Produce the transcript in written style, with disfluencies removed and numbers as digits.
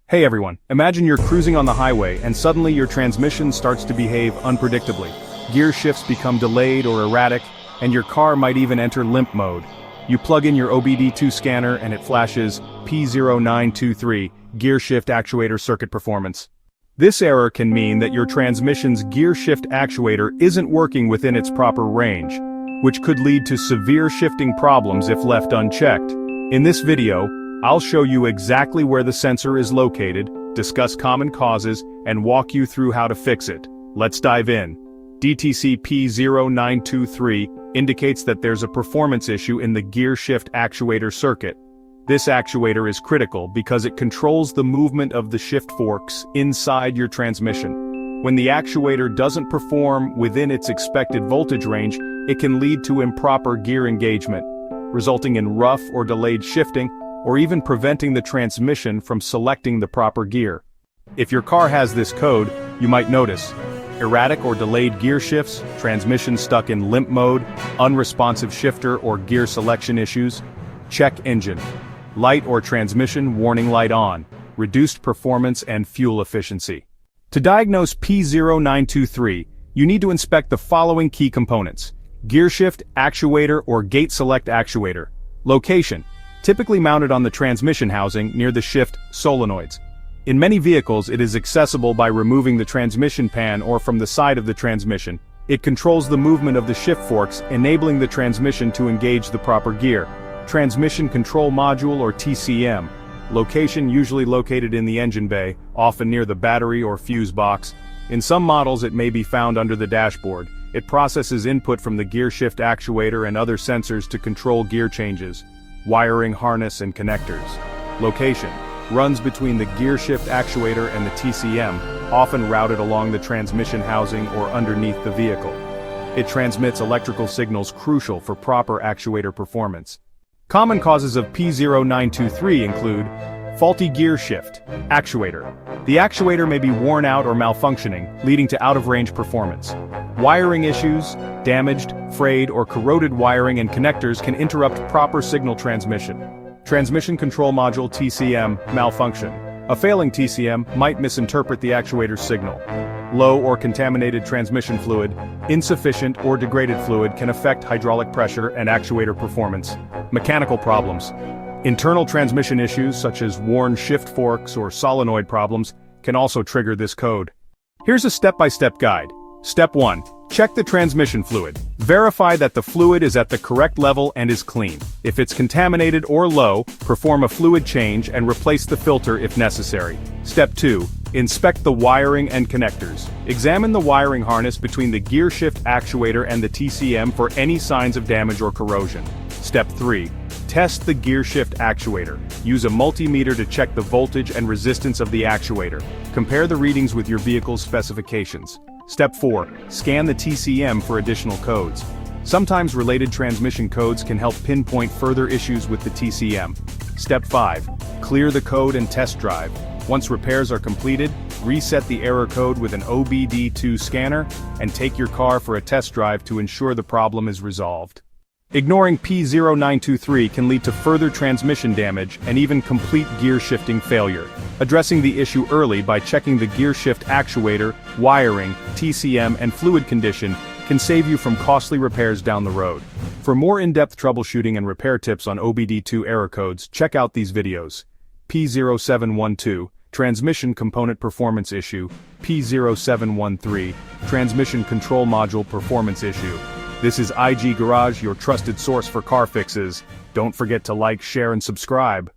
Hey everyone, imagine you're cruising on the highway and suddenly your transmission starts to behave unpredictably. Gear shifts become delayed or erratic, and your car might even enter limp mode. You plug in your OBD-II scanner and it flashes P0923, Gear Shift Actuator Circuit Performance. This error can mean that your transmission's gear shift actuator isn't working within its proper range, which could lead to severe shifting problems if left unchecked. In this video, I'll show you exactly where the sensor is located, discuss common causes, and walk you through how to fix it. Let's dive in. DTC P0923 indicates that there's a performance issue in the gear shift actuator circuit. This actuator is critical because it controls the movement of the shift forks inside your transmission. When the actuator doesn't perform within its expected voltage range, it can lead to improper gear engagement, resulting in rough or delayed shifting, or even preventing the transmission from selecting the proper gear. If your car has this code, you might notice erratic or delayed gear shifts, transmission stuck in limp mode, unresponsive shifter or gear selection issues. Check engine. Light or transmission warning light on, reduced performance and fuel efficiency. To diagnose P0923, you need to inspect the following key components: gear shift actuator or gate select actuator. Location: typically mounted on the transmission housing near the shift solenoids. In many vehicles, it is accessible by removing the transmission pan or from the side of the transmission. It controls the movement of the shift forks, enabling the transmission to engage the proper gear. Transmission Control Module or TCM. Location usually located in the engine bay, often near the battery or fuse box. In some models it may be found under the dashboard. It processes input from the gear shift actuator and other sensors to control gear changes. Wiring harness and connectors. Location: runs between the gear shift actuator and the TCM, often routed along the transmission housing or underneath the vehicle. It transmits electrical signals crucial for proper actuator performance. Common causes of P0923 include faulty gear shift actuator. The actuator may be worn out or malfunctioning, leading to out-of-range performance. Wiring issues, damaged, frayed, or corroded wiring and connectors can interrupt proper signal transmission. Transmission Control Module (TCM) malfunction. A failing TCM might misinterpret the actuator's signal. Low or contaminated transmission fluid, insufficient or degraded fluid can affect hydraulic pressure and actuator performance. Mechanical problems. Internal transmission issues such as worn shift forks or solenoid problems can also trigger this code. Here's a step-by-step guide. Step 1. Check the transmission fluid. Verify that the fluid is at the correct level and is clean. If it's contaminated or low, perform a fluid change and replace the filter if necessary. Step 2. Inspect the wiring and connectors. Examine the wiring harness between the gear shift actuator and the TCM for any signs of damage or corrosion. Step 3. Test the gear shift actuator. Use a multimeter to check the voltage and resistance of the actuator. Compare the readings with your vehicle's specifications. Step 4. Scan the TCM for additional codes. Sometimes related transmission codes can help pinpoint further issues with the TCM. Step 5. Clear the code and test drive. Once repairs are completed, reset the error code with an OBD-II scanner and take your car for a test drive to ensure the problem is resolved. Ignoring P0923 can lead to further transmission damage and even complete gear shifting failure. Addressing the issue early by checking the gear shift actuator, wiring, TCM, and fluid condition can save you from costly repairs down the road. For more in-depth troubleshooting and repair tips on OBD-II error codes, check out these videos. P0712, Transmission Component Performance Issue. P0713, Transmission Control Module Performance Issue. This is IG Garage, your trusted source for car fixes. Don't forget to like, share, and subscribe.